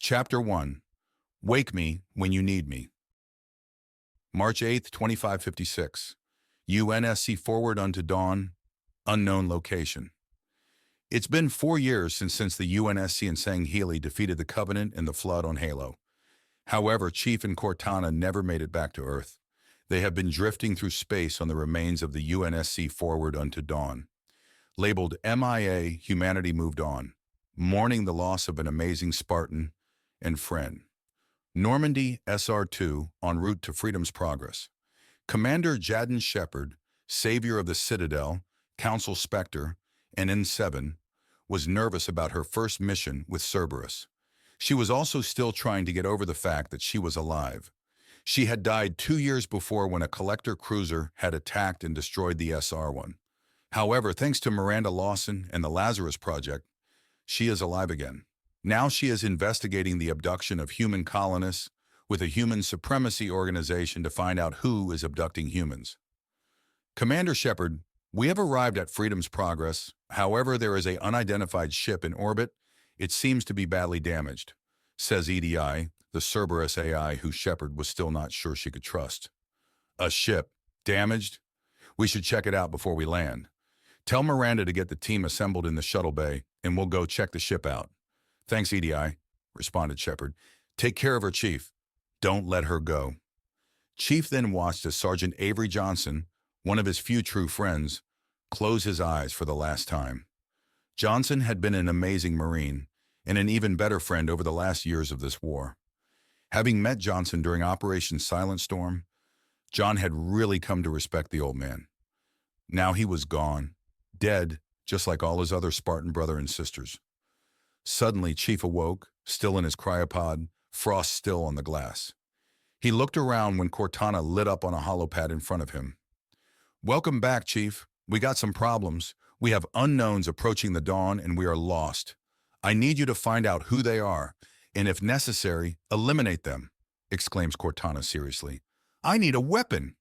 Chapter 1. Wake Me When You Need Me. March 8, 2556. UNSC Forward Unto Dawn. Unknown Location. It's been 4 years since the UNSC and Sang Healy defeated the Covenant in the Flood on Halo. However, Chief and Cortana never made it back to Earth. They have been drifting through space on the remains of the UNSC Forward Unto Dawn. Labeled MIA, humanity moved on, mourning the loss of an amazing Spartan and friend. Normandy SR-2 en route to freedom's progress. Commander Jaden Shepard, savior of the Citadel, Council Spectre, and N7, was nervous about her first mission with Cerberus. She was also still trying to get over the fact that she was alive. She had died 2 years before when a collector cruiser had attacked and destroyed the SR-1. However, thanks to Miranda Lawson and the Lazarus Project, she is alive again. Now she is investigating the abduction of human colonists with a human supremacy organization to find out who is abducting humans. Commander Shepard, we have arrived at freedom's progress. However, there is an unidentified ship in orbit. It seems to be badly damaged, says EDI, the Cerberus AI who Shepard was still not sure she could trust. A ship? Damaged? We should check it out before we land. Tell Miranda to get the team assembled in the shuttle bay, and we'll go check the ship out. Thanks, EDI, responded Shepard. Take care of her, Chief. Don't let her go. Chief then watched as Sergeant Avery Johnson, one of his few true friends, close his eyes for the last time. Johnson had been an amazing Marine and an even better friend over the last years of this war. Having met Johnson during Operation Silent Storm, John had really come to respect the old man. Now he was gone, dead, just like all his other Spartan brother and sisters. Suddenly, Chief awoke, still in his cryopod, frost still on the glass. He looked around when Cortana lit up on a holopad in front of him. Welcome back, Chief. We got some problems. We have unknowns approaching the dawn and we are lost. I need you to find out who they are, and if necessary, eliminate them, exclaims Cortana seriously. I need a weapon.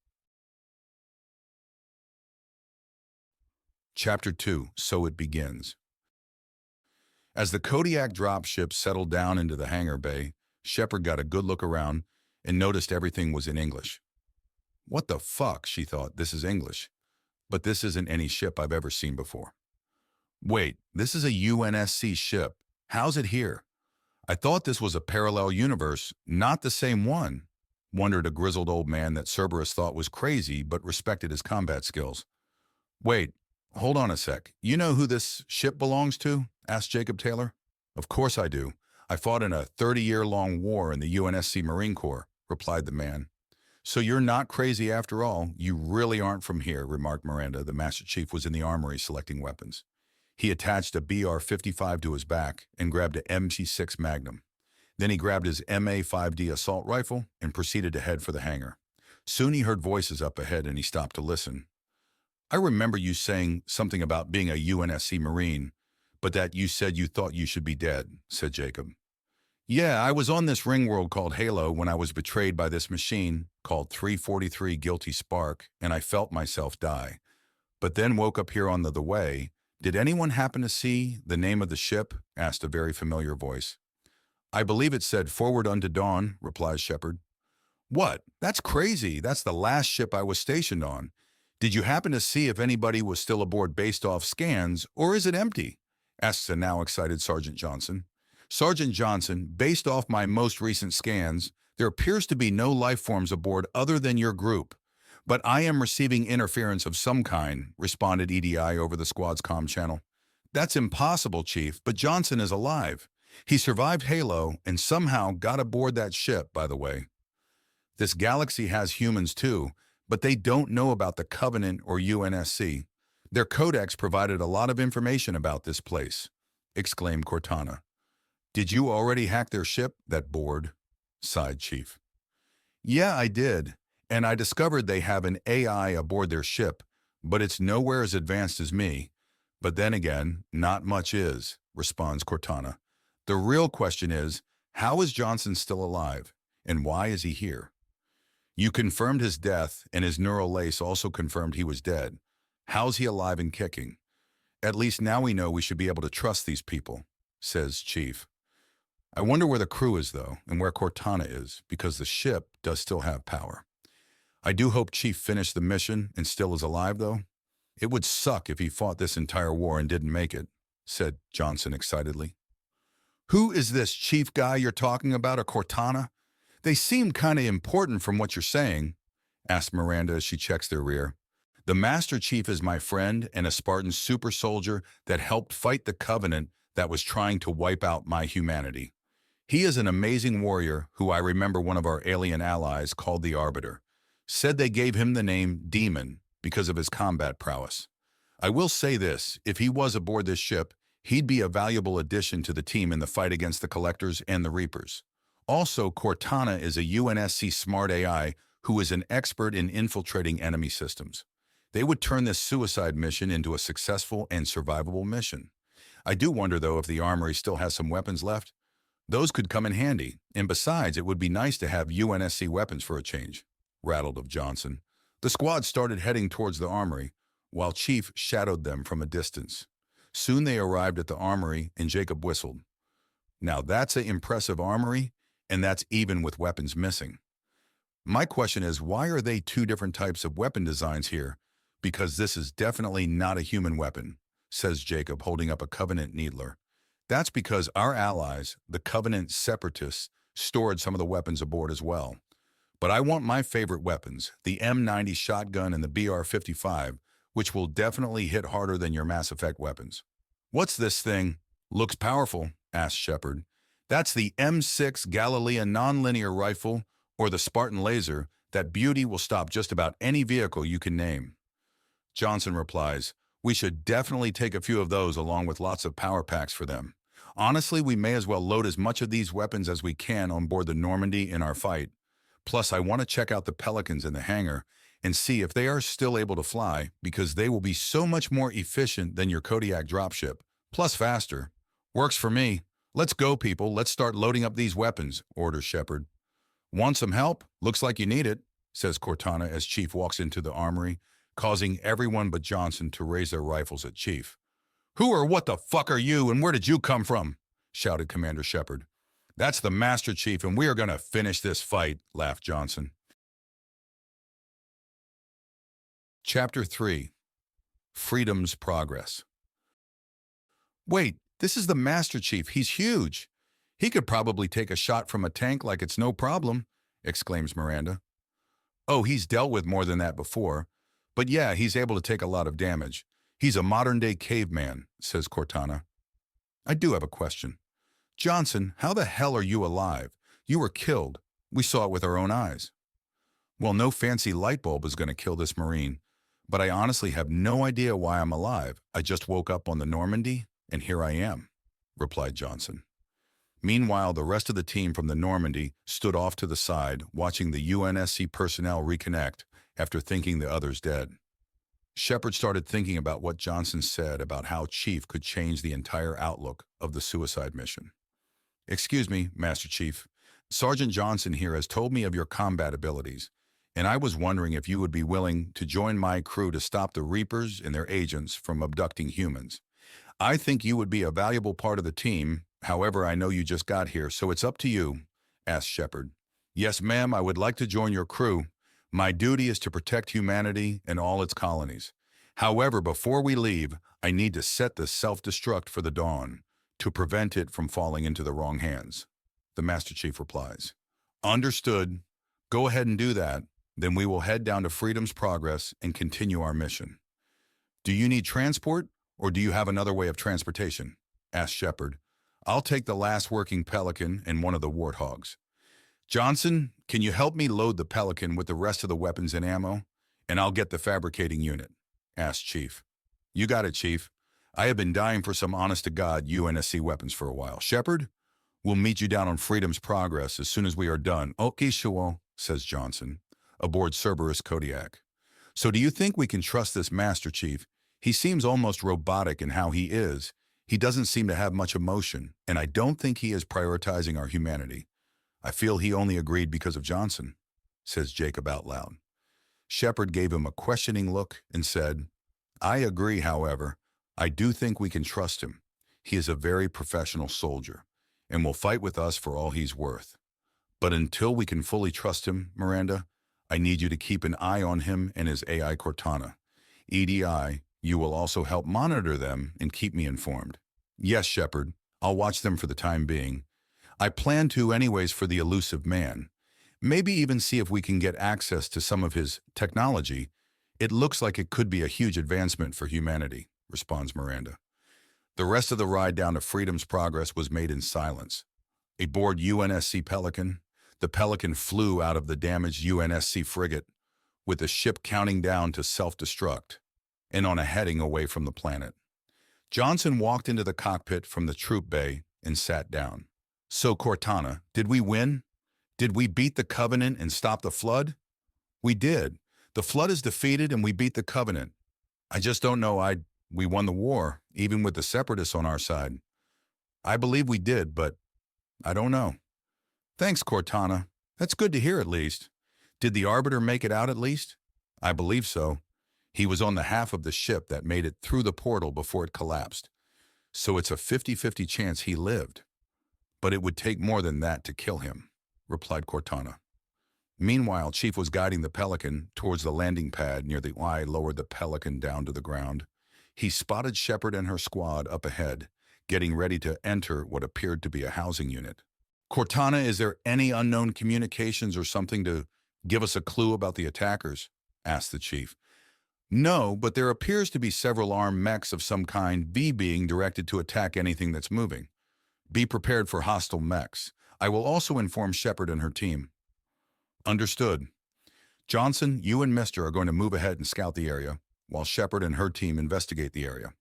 Chapter 2, So It Begins. As the Kodiak dropship settled down into the hangar bay, Shepard got a good look around and noticed everything was in English. What the fuck, she thought, this is English. But this isn't any ship I've ever seen before. Wait, this is a UNSC ship. How's it here? I thought this was a parallel universe, not the same one, wondered a grizzled old man that Cerberus thought was crazy but respected his combat skills. Wait, hold on a sec. You know who this ship belongs to? Asked Jacob Taylor. Of course I do. I fought in a 30-year-long war in the UNSC Marine Corps, replied the man. So you're not crazy after all. You really aren't from here, remarked Miranda. The Master Chief was in the armory selecting weapons. He attached a BR-55 to his back and grabbed an MP6 Magnum. Then he grabbed his MA-5D assault rifle and proceeded to head for the hangar. Soon he heard voices up ahead and he stopped to listen. I remember you saying something about being a UNSC Marine, but that you said you thought you should be dead, said Jacob. Yeah, I was on this ring world called Halo when I was betrayed by this machine called 343 Guilty Spark, and I felt myself die. But then woke up here on the way. Did anyone happen to see the name of the ship? Asked a very familiar voice. I believe it said Forward Unto Dawn, replies Shepard. What? That's crazy. That's the last ship I was stationed on. Did you happen to see if anybody was still aboard based off scans, or is it empty? Asks a now excited Sergeant Johnson. Sergeant Johnson, based off my most recent scans, there appears to be no life forms aboard other than your group. But I am receiving interference of some kind, responded EDI over the squad's comm channel. That's impossible, Chief, but Johnson is alive. He survived Halo and somehow got aboard that ship, by the way. This galaxy has humans too, but they don't know about the Covenant or UNSC. Their codex provided a lot of information about this place, exclaimed Cortana. Did you already hack their ship? That bored, sighed Chief. Yeah, I did, and I discovered they have an AI aboard their ship, but it's nowhere as advanced as me. But then again, not much is, responds Cortana. The real question is, how is Johnson still alive, and why is he here? You confirmed his death, and his neural lace also confirmed he was dead. How's he alive and kicking? At least now we know we should be able to trust these people, says Chief. I wonder where the crew is, though, and where Cortana is, because the ship does still have power. I do hope Chief finished the mission and still is alive, though. It would suck if he fought this entire war and didn't make it, said Johnson excitedly. Who is this Chief guy you're talking about, or Cortana? They seem kind of important from what you're saying, asked Miranda as she checks their rear. The Master Chief is my friend and a Spartan super soldier that helped fight the Covenant that was trying to wipe out my humanity. He is an amazing warrior who I remember one of our alien allies called the Arbiter said they gave him the name Demon because of his combat prowess. I will say this, if he was aboard this ship, he'd be a valuable addition to the team in the fight against the Collectors and the Reapers. Also, Cortana is a UNSC smart AI who is an expert in infiltrating enemy systems. They would turn this suicide mission into a successful and survivable mission. I do wonder, though, if the armory still has some weapons left. Those could come in handy, and besides, it would be nice to have UNSC weapons for a change, rattled of Johnson. The squad started heading towards the armory, while Chief shadowed them from a distance. Soon they arrived at the armory, and Jacob whistled. Now that's an impressive armory, and that's even with weapons missing. My question is, why are they two different types of weapon designs here? Because this is definitely not a human weapon, says Jacob, holding up a Covenant needler. That's because our allies, the Covenant separatists, stored some of the weapons aboard as well. But I want my favorite weapons, the M90 shotgun and the BR-55, which will definitely hit harder than your Mass Effect weapons. What's this thing? Looks powerful, asked Shepard. That's the M6 Galilean nonlinear rifle, or the Spartan laser. That beauty will stop just about any vehicle you can name. Johnson replies, we should definitely take a few of those along with lots of power packs for them. Honestly, we may as well load as much of these weapons as we can on board the Normandy in our fight. Plus, I want to check out the Pelicans in the hangar and see if they are still able to fly, because they will be so much more efficient than your Kodiak dropship, plus faster. Works for me. Let's go, people. Let's start loading up these weapons, orders Shepard. Want some help? Looks like you need it, says Cortana as Chief walks into the armory, causing everyone but Johnson to raise their rifles at Chief. Who or what the fuck are you, and where did you come from? Shouted Commander Shepard. That's the Master Chief, and we are going to finish this fight, laughed Johnson. Chapter 3. Freedom's Progress. Wait, this is the Master Chief. He's huge. He could probably take a shot from a tank like it's no problem, exclaims Miranda. Oh, he's dealt with more than that before. But yeah, he's able to take a lot of damage. He's a modern-day caveman, says Cortana. I do have a question. Johnson, how the hell are you alive? You were killed. We saw it with our own eyes. Well, no fancy light bulb is going to kill this Marine, but I honestly have no idea why I'm alive. I just woke up on the Normandy, and here I am, replied Johnson. Meanwhile, the rest of the team from the Normandy stood off to the side, watching the UNSC personnel reconnect after thinking the others dead. Shepard started thinking about what Johnson said about how Chief could change the entire outlook of the suicide mission. Excuse me, Master Chief. Sergeant Johnson here has told me of your combat abilities, and I was wondering if you would be willing to join my crew to stop the Reapers and their agents from abducting humans. I think you would be a valuable part of the team. However, I know you just got here, so it's up to you, asked Shepard. Yes, ma'am, I would like to join your crew. My duty is to protect humanity and all its colonies. However, before we leave, I need to set the self-destruct for the Dawn to prevent it from falling into the wrong hands. The Master Chief replies. Understood. Go ahead and do that. Then we will head down to Freedom's Progress and continue our mission. Do you need transport, or do you have another way of transportation? Asked Shepard. I'll take the last working Pelican and one of the Warthogs. Johnson, can you help me load the Pelican with the rest of the weapons and ammo? And I'll get the fabricating unit, asked Chief. You got it, Chief. I have been dying for some honest-to-God UNSC weapons for a while. Shepard, we'll meet you down on Freedom's Progress as soon as we are done. Okay, sure, says Johnson, aboard Cerberus Kodiak. So do you think we can trust this Master Chief? He seems almost robotic in how he is. He doesn't seem to have much emotion, and I don't think he is prioritizing our humanity. I feel he only agreed because of Johnson, says Jacob out loud. Shepard gave him a questioning look and said, I agree, however. I do think we can trust him. He is a very professional soldier. and will fight with us for all he's worth. But until we can fully trust him, Miranda, I need you to keep an eye on him and his AI Cortana. EDI, you will also help monitor them and keep me informed. Yes, Shepard, I'll watch them for the time being. I plan to anyways for the elusive man. Maybe even see if we can get access to some of his technology. It looks like it could be a huge advancement for humanity, responds Miranda. The rest of the ride down to Freedom's Progress was made in silence. Aboard UNSC Pelican, the Pelican flew out of the damaged UNSC frigate, with the ship counting down to self-destruct, and on a heading away from the planet. Johnson walked into the cockpit from the troop bay and sat down. So, Cortana, did we win? Did we beat the Covenant and stop the Flood? We did. The Flood is defeated and we beat the Covenant. I just don't know we won the war, even with the Separatists on our side. I believe we did, but I don't know. Thanks, Cortana. That's good to hear at least. Did the Arbiter make it out at least? I believe so. He was on the half of the ship that made it through the portal before it collapsed. So it's a 50-50 chance he lived. But it would take more than that to kill him, replied Cortana. Meanwhile, Chief was guiding the Pelican towards the landing pad near the Y, lowered the Pelican down to the ground. He spotted Shepard and her squad up ahead, getting ready to enter what appeared to be a housing unit. Cortana, is there any unknown communications or something to give us a clue about the attackers? Asked the Chief. No, but there appears to be several armed mechs of some kind being directed to attack anything that's moving. Be prepared for hostile mechs. I will also inform Shepard and her team. Understood. Johnson, you and Mister are going to move ahead and scout the area, while Shepard and her team investigate the area.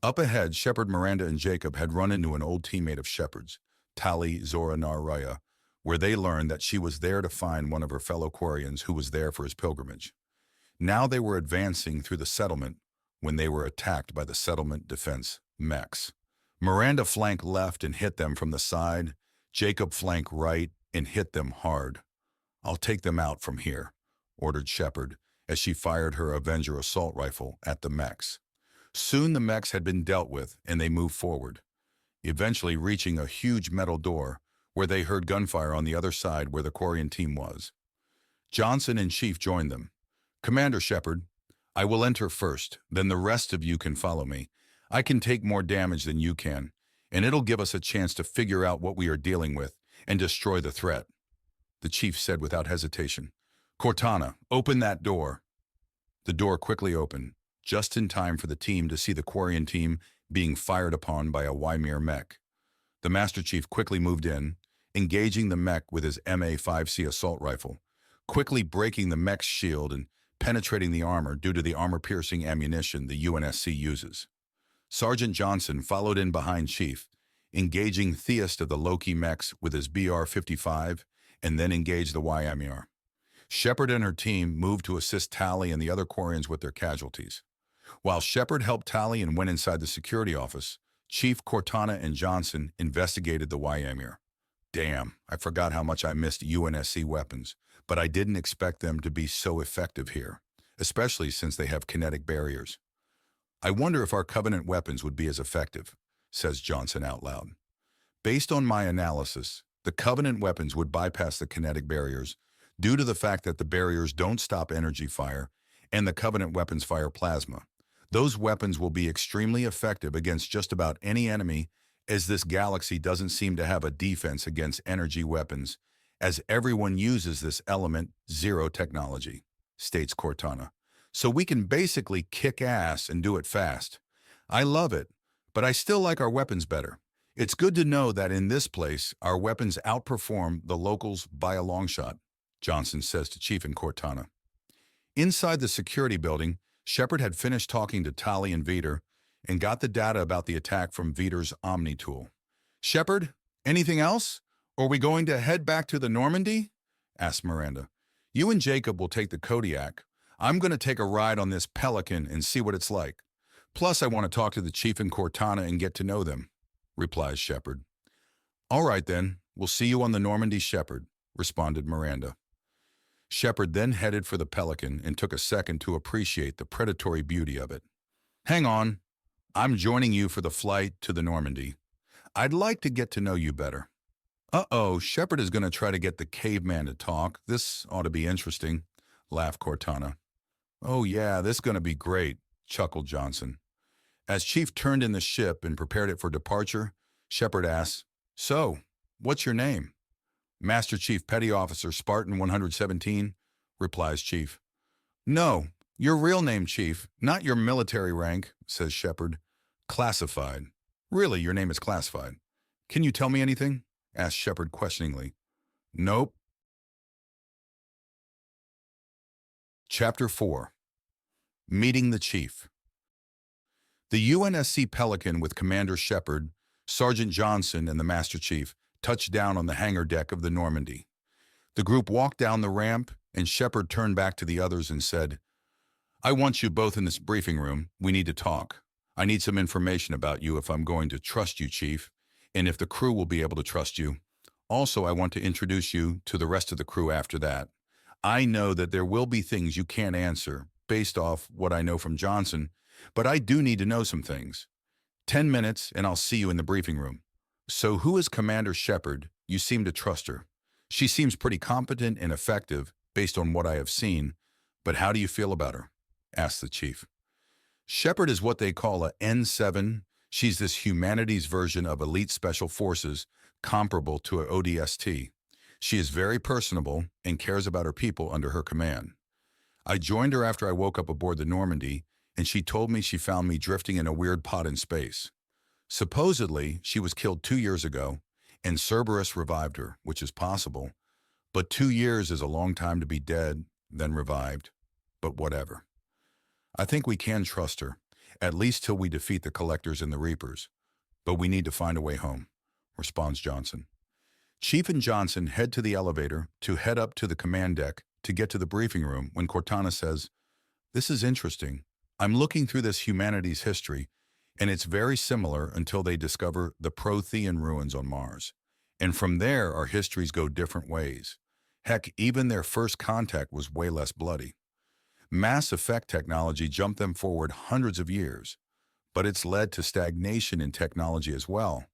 Up ahead, Shepard, Miranda, and Jacob had run into an old teammate of Shepard's, Tali Zora Naraya, where they learned that she was there to find one of her fellow Quarians who was there for his pilgrimage. Now they were advancing through the settlement when they were attacked by the settlement defense mechs. Miranda flanked left and hit them from the side. Jacob flanked right and hit them hard. I'll take them out from here, ordered Shepard as she fired her Avenger assault rifle at the mechs. Soon the mechs had been dealt with and they moved forward, eventually reaching a huge metal door where they heard gunfire on the other side where the Quarian team was. Johnson and Chief joined them. Commander Shepard, I will enter first, then the rest of you can follow me. I can take more damage than you can, and it'll give us a chance to figure out what we are dealing with and destroy the threat, the Chief said without hesitation. Cortana, open that door. The door quickly opened, just in time for the team to see the Quarian team being fired upon by a wehrmeyer mech. The Master Chief quickly moved in, engaging the mech with his MA-5C assault rifle, quickly breaking the mech's shield and penetrating the armor due to the armor-piercing ammunition the UNSC uses. Sergeant Johnson followed in behind Chief, engaging Theist of the Loki mechs with his BR-55 and then engaged the wehrmeyer. Shepard and her team moved to assist Tali and the other Quarians with their casualties. While Shepard helped Tali and went inside the security office, Chief, Cortana, and Johnson investigated the wehrmeyer. Damn, I forgot how much I missed UNSC weapons, but I didn't expect them to be so effective here, especially since they have kinetic barriers. I wonder if our Covenant weapons would be as effective, says Johnson out loud. Based on my analysis, the Covenant weapons would bypass the kinetic barriers due to the fact that the barriers don't stop energy fire and the Covenant weapons fire plasma. Those weapons will be extremely effective against just about any enemy, as this galaxy doesn't seem to have a defense against energy weapons, as everyone uses this element zero technology, states Cortana. So we can basically kick ass and do it fast. I love it, but I still like our weapons better. It's good to know that in this place, our weapons outperform the locals by a long shot, Johnson says to Chief and Cortana. Inside the security building, Shepard had finished talking to Tali and Veter and got the data about the attack from Veter's Omni tool. Shepard, anything else? Or are we going to head back to the Normandy? Asked Miranda. You and Jacob will take the Kodiak. I'm going to take a ride on this Pelican and see what it's like. Plus, I want to talk to the Chief and Cortana and get to know them, replies Shepard. All right then, we'll see you on the Normandy, Shepard, responded Miranda. Shepard then headed for the Pelican and took a second to appreciate the predatory beauty of it. Hang on, I'm joining you for the flight to the Normandy. I'd like to get to know you better. Uh-oh, Shepard is going to try to get the caveman to talk. This ought to be interesting, laughed Cortana. Oh yeah, this is going to be great, chuckled Johnson. As Chief turned in the ship and prepared it for departure, Shepard asked, So, what's your name? Master Chief Petty Officer Spartan 117, replies Chief. No, your real name, Chief, not your military rank, says Shepard. Classified. Really, your name is classified. Can you tell me anything? Asked Shepard questioningly. Nope. Chapter 4. Meeting the Chief. The UNSC Pelican with Commander Shepard, Sergeant Johnson, and the Master Chief touched down on the hangar deck of the Normandy. The group walked down the ramp, and Shepard turned back to the others and said, I want you both in this briefing room. We need to talk. I need some information about you if I'm going to trust you, Chief, and if the crew will be able to trust you. Also, I want to introduce you to the rest of the crew after that. I know that there will be things you can't answer based off what I know from Johnson, but I do need to know some things. 10 minutes and I'll see you in the briefing room. So who is Commander Shepard? You seem to trust her. She seems pretty competent and effective based on what I have seen, but how do you feel about her? Asked the Chief. Shepard is what they call a N7. She's this humanities version of elite special forces comparable to an ODST. She is very personable and cares about her people under her command. I joined her after I woke up aboard the Normandy, and she told me she found me drifting in a weird pod in space. Supposedly, she was killed 2 years ago, and Cerberus revived her, which is possible, but 2 years is a long time to be dead, then revived. But whatever. I think we can trust her, at least till we defeat the Collectors and the Reapers. But we need to find a way home, responds Johnson. Chief and Johnson head to the elevator to head up to the command deck to get to the briefing room when Cortana says, This is interesting. I'm looking through this humanities history, and it's very similar until they discover the Prothean ruins on Mars. And from there, our histories go different ways. Heck, even their first contact was way less bloody. Mass effect technology jumped them forward hundreds of years, but it's led to stagnation in technology as well,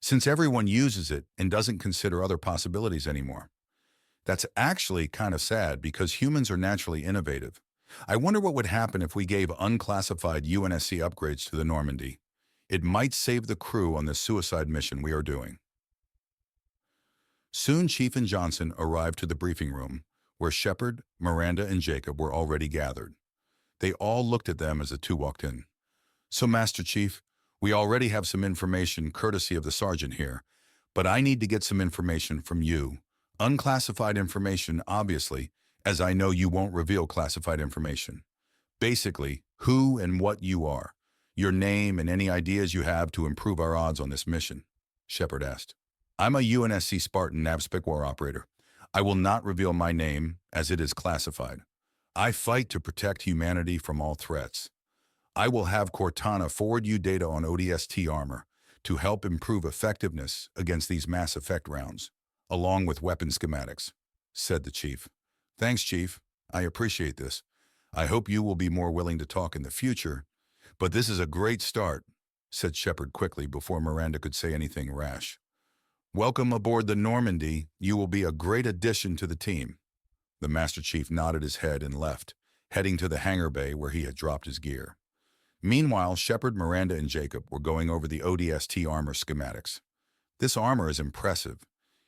since everyone uses it and doesn't consider other possibilities anymore. That's actually kind of sad because humans are naturally innovative. I wonder what would happen if we gave unclassified UNSC upgrades to the Normandy. It might save the crew on this suicide mission we are doing. Soon Chief and Johnson arrived to the briefing room, where Shepard, Miranda, and Jacob were already gathered. They all looked at them as the two walked in. So, Master Chief, we already have some information courtesy of the Sargent here, but I need to get some information from you. Unclassified information, obviously, as I know you won't reveal classified information. Basically, who and what you are, your name and any ideas you have to improve our odds on this mission, Shepard asked. I'm a UNSC Spartan NavSpec war operator. I will not reveal my name, as it is classified. I fight to protect humanity from all threats. I will have Cortana forward you data on ODST armor to help improve effectiveness against these mass effect rounds, along with weapon schematics, said the Chief. Thanks, Chief. I appreciate this. I hope you will be more willing to talk in the future, but this is a great start, said Shepard quickly before Miranda could say anything rash. Welcome aboard the Normandy. You will be a great addition to the team. The Master Chief nodded his head and left, heading to the hangar bay where he had dropped his gear. Meanwhile, Shepard, Miranda, and Jacob were going over the ODST armor schematics. This armor is impressive.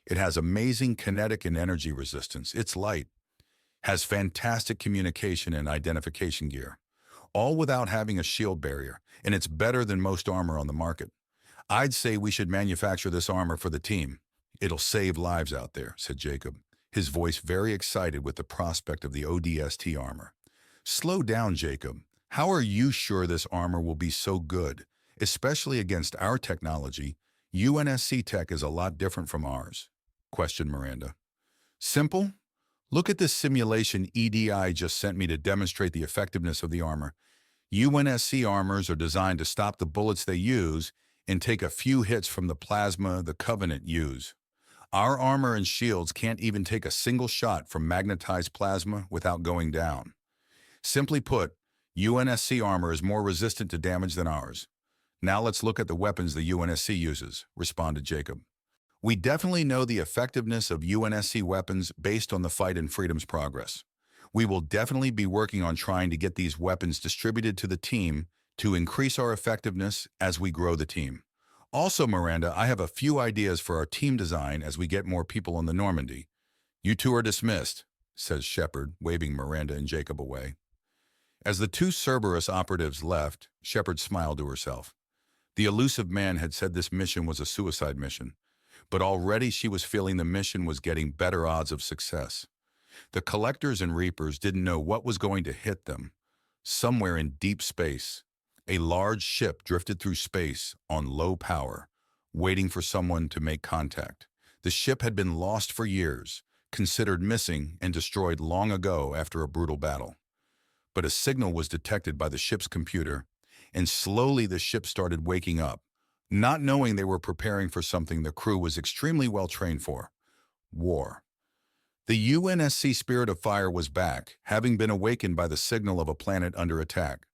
It has amazing kinetic and energy resistance. It's light, has fantastic communication and identification gear, all without having a shield barrier, and it's better than most armor on the market. I'd say we should manufacture this armor for the team. It'll save lives out there, said Jacob, his voice very excited with the prospect of the ODST armor. Slow down, Jacob. How are you sure this armor will be so good, especially against our technology? UNSC tech is a lot different from ours, questioned Miranda. Simple? Look at this simulation EDI just sent me to demonstrate the effectiveness of the armor. UNSC armors are designed to stop the bullets they use and take a few hits from the plasma the Covenant use. Our armor and shields can't even take a single shot from magnetized plasma without going down. Simply put, UNSC armor is more resistant to damage than ours. Now let's look at the weapons the UNSC uses, responded Jacob. We definitely know the effectiveness of UNSC weapons based on the fight in Freedom's progress. We will definitely be working on trying to get these weapons distributed to the team to increase our effectiveness as we grow the team. Also, Miranda, I have a few ideas for our team design as we get more people on the Normandy. You two are dismissed, says Shepard, waving Miranda and Jacob away. As the two Cerberus operatives left, Shepard smiled to herself. The elusive man had said this mission was a suicide mission, but already she was feeling the mission was getting better odds of success. The Collectors and Reapers didn't know what was going to hit them. Somewhere in deep space, a large ship drifted through space on low power, waiting for someone to make contact. The ship had been lost for years, considered missing and destroyed long ago after a brutal battle. But a signal was detected by the ship's computer, and slowly the ship started waking up, not knowing they were preparing for something the crew was extremely well trained for: war. The UNSC Spirit of Fire was back, having been awakened by the signal of a planet under attack.